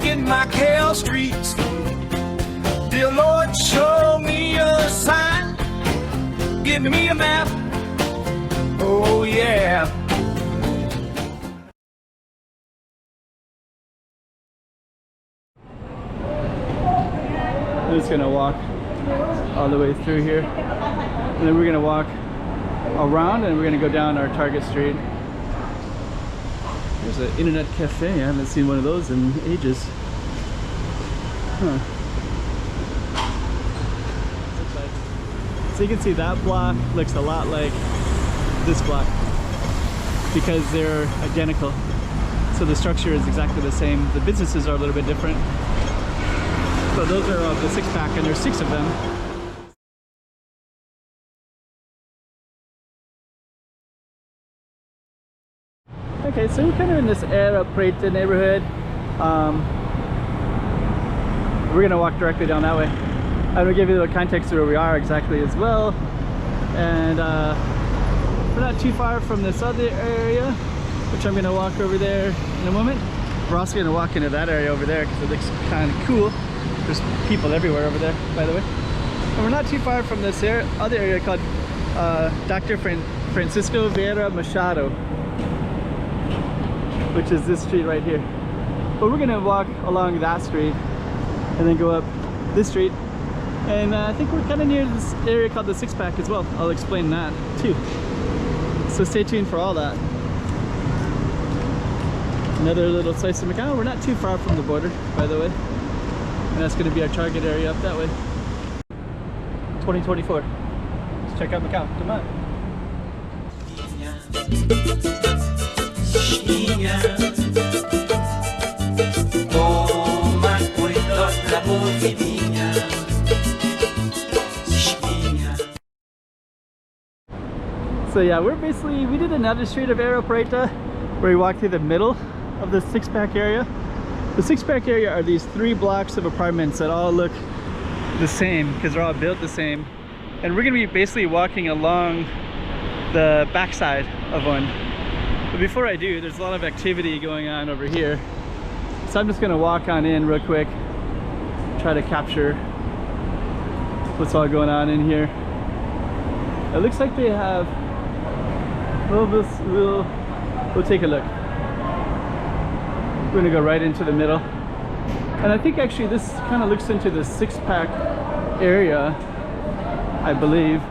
Walking Macau Streets. Dear Lord, show me a sign. Give me a map. Oh yeah. I'm just gonna walk all the way through here, and then we're gonna walk around and we're gonna go down our Target Street. There's an internet cafe. I haven't seen one of those in ages. Huh. So you can see that block looks a lot like this block because they're identical. So the structure is exactly the same. The businesses are a little bit different. So those are of the six-pack, and there's 6 of them. Okay, so we're kind of in this Areia Preta neighborhood. We're gonna walk directly down that way. I'm gonna give you a little context of where we are exactly as well. And we're not too far from this other area, which I'm gonna walk over there in a moment. We're also gonna walk into that area over there because it looks kind of cool. There's people everywhere over there, by the way. And we're not too far from this other area called Dr. Francisco Vieira Machado, which is this street right here. But we're gonna walk along that street and then go up this street. And I think we're kind of near this area called the Six-Pack as well. I'll explain that too. So stay tuned for all that. Another little slice of Macau. We're not too far from the border, by the way. And that's going to be our target area up that way. 2024. Let's check out Macau. Come on. So yeah, we did another street of Areia Preta where we walked through the middle of the Six-Pack area. The Six-Pack area are these 3 blocks of apartments that all look the same because they're all built the same. And we're gonna be basically walking along the backside of one. But before I do, there's a lot of activity going on over here. So I'm just gonna walk on in real quick, try to capture what's all going on in here. It looks like they have, we'll take a look. We're gonna go right into the middle. And I think actually this kind of looks into the Six-Pack area, I believe.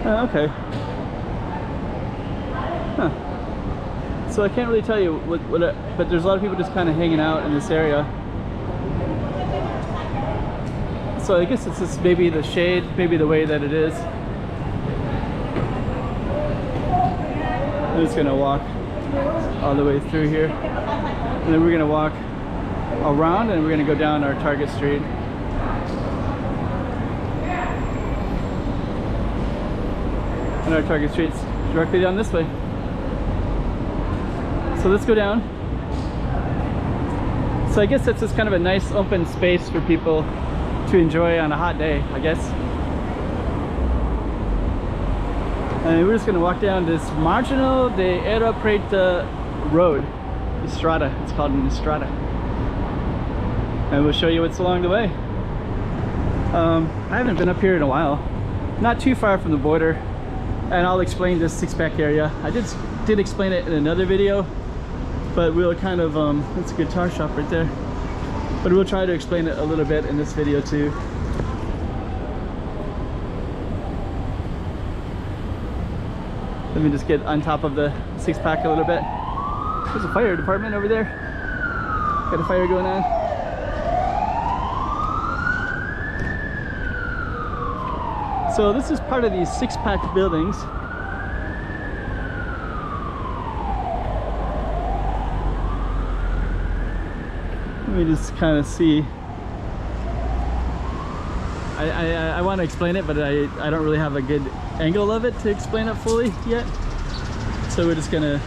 Okay. Huh. So I can't really tell you but there's a lot of people just kind of hanging out in this area. So I guess it's just maybe the shade, maybe the way that it is. I'm just gonna walk all the way through here, and then we're gonna walk around and we're gonna go down our Target Street. And our Target Street's directly down this way. So let's go down. So I guess that's just kind of a nice open space for people to enjoy on a hot day, I guess. And we're just gonna walk down this Marginal de Areia Preta road. Estrada, it's called an Estrada. And we'll show you what's along the way. I haven't been up here in a while. Not too far from the border. And I'll explain this Six-Pack area. I did explain it in another video, but we'll kind of, it's a guitar shop right there. But we'll try to explain it a little bit in this video too. Let me just get on top of the Six-Pack a little bit. There's a fire department over there. Got a fire going on. So this is part of these Six-Pack buildings. Let me just kind of see. I want to explain it, but I don't really have a good angle of it to explain it fully yet. So we're just gonna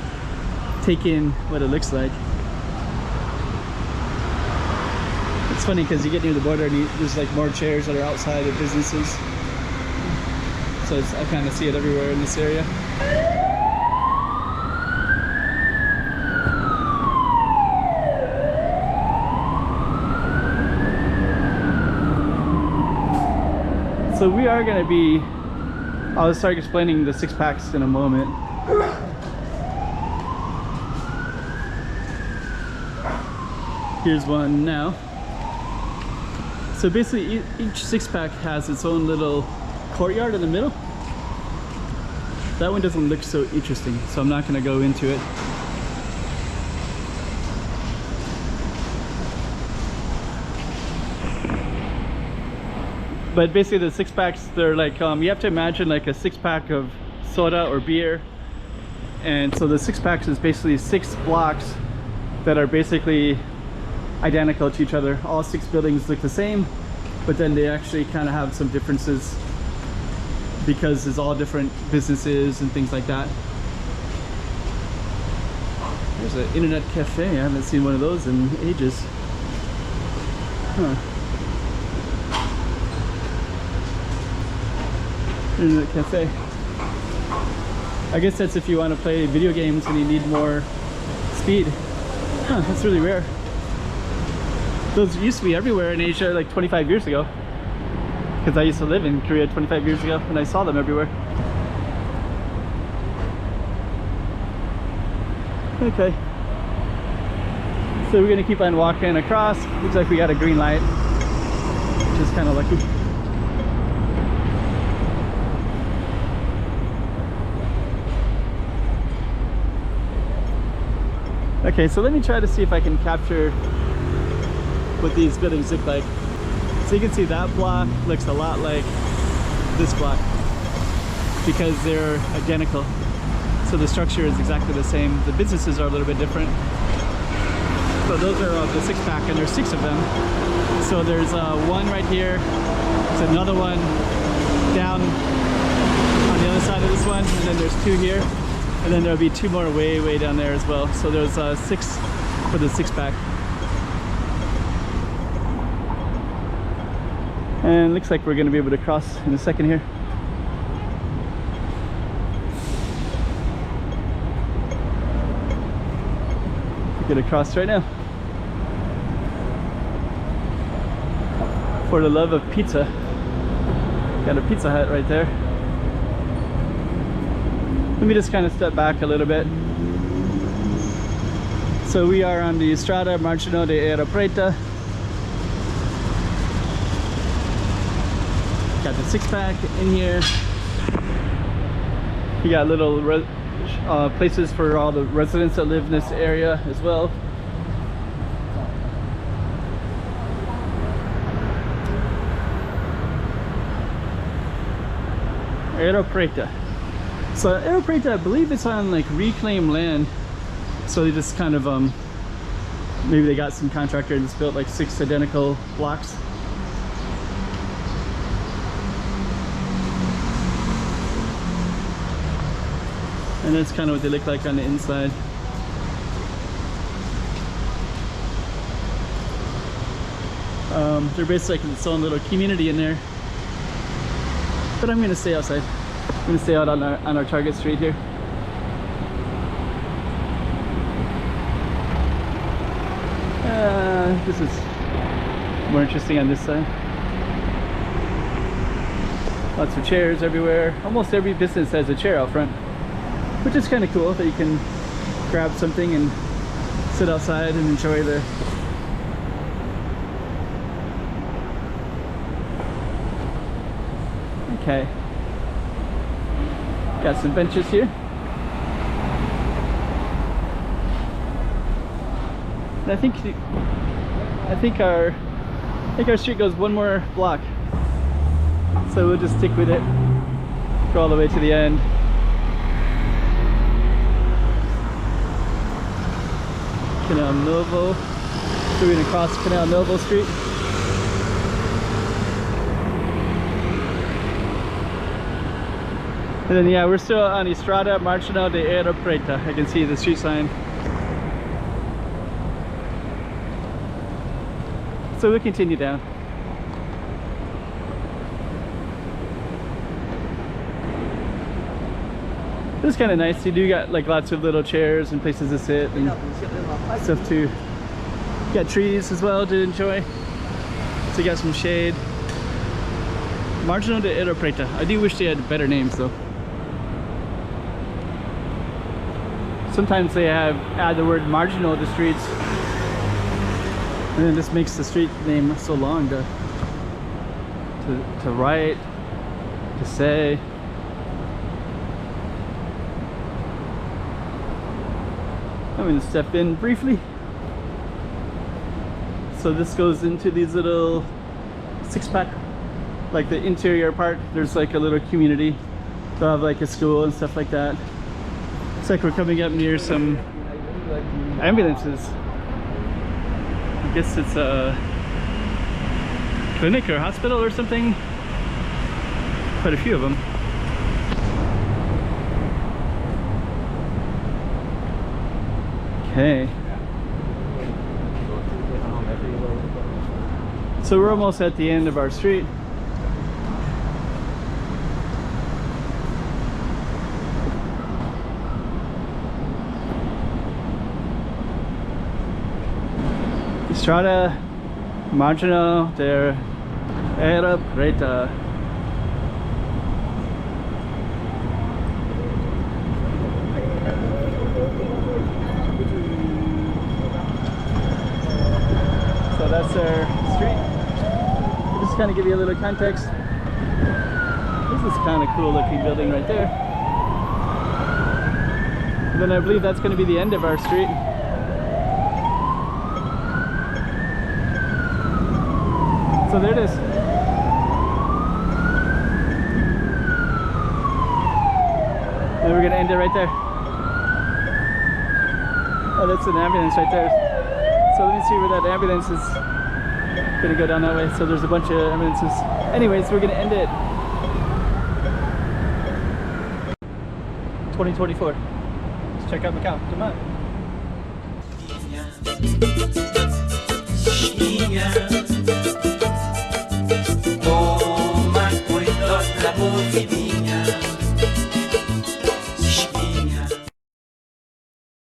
take in what it looks like. It's funny because you get near the border and there's like more chairs that are outside of businesses. So I kind of see it everywhere in this area. So we are gonna be, I'll start explaining the 6-packs in a moment. Here's one now. So basically each 6-pack has its own little courtyard in the middle. That one doesn't look so interesting, so I'm not gonna go into it. But basically the 6-packs, they're like, you have to imagine like a 6-pack of soda or beer. And so the 6-packs is basically 6 blocks that are basically identical to each other. All 6 buildings look the same, but then they actually kind of have some differences because there's all different businesses and things like that. There's an internet cafe. I haven't seen one of those in ages. Huh. Internet cafe. I guess that's if you want to play video games and you need more speed. Huh, that's really rare. Those used to be everywhere in Asia like 25 years ago. Because I used to live in Korea 25 years ago and I saw them everywhere. Okay. So we're gonna keep on walking across. Looks like we got a green light, which is kind of lucky. Okay, so let me try to see if I can capture what these buildings look like. So you can see that block looks a lot like this block because they're identical. So the structure is exactly the same. The businesses are a little bit different. So those are the 6-pack and there's 6 of them. So there's one right here. There's another one down on the other side of this one, and then there's 2 here. And then there'll be 2 more way down there as well. So there's 6 for the 6-pack. And looks like we're going to be able to cross in a second here. Get across right now. For the love of pizza. Got a Pizza Hut right there. Let me just kind of step back a little bit. So we are on the Estrada Marginal de Areia Preta. Got the 6-pack in here. You got little places for all the residents that live in this area as well. Areia Preta. So Areia Preta, I believe it's on like reclaimed land. So they just kind of maybe they got some contractor and just built like 6 identical blocks. And that's kind of what they look like on the inside. They're basically like its own little community in there. But I'm gonna stay outside. I'm gonna stay out on our target street here. This is more interesting on this side. Lots of chairs everywhere. Almost every business has a chair out front, which is kind of cool that you can grab something and sit outside and enjoy the okay. Got some benches here. And I think our street goes 1 more block. So we'll just stick with it. Go all the way to the end. Canal Novo. So we're gonna cross Canal Novo Street. And then yeah, we're still on Estrada Marginal de Areia Preta. I can see the street sign. So we'll continue down. This is kind of nice. You do got like lots of little chairs and places to sit and stuff too. You got trees as well to enjoy. So you got some shade. Marginal de Areia Preta. I do wish they had better names though. Sometimes they add the word marginal to streets, and then this makes the street name so long to write, to say. I'm going to step in briefly. So this goes into these little six-pack, like the interior part. There's like a little community. They'll have like a school and stuff like that. It's like we're coming up near some ambulances. I guess it's a clinic or hospital or something. Quite a few of them. Okay. So we're almost at the end of our street. Estrada, Marginal de Areia Preta. So that's our street. Just kind of give you a little context. This is kind of cool looking building right there. And then I believe that's going to be the end of our street. So there it is. And we're going to end it right there. Oh, that's an ambulance right there. So let me see where that ambulance is going to go down that way. So there's a bunch of ambulances. Anyways, we're going to end it. 2024. Let's check out Macau. Come on.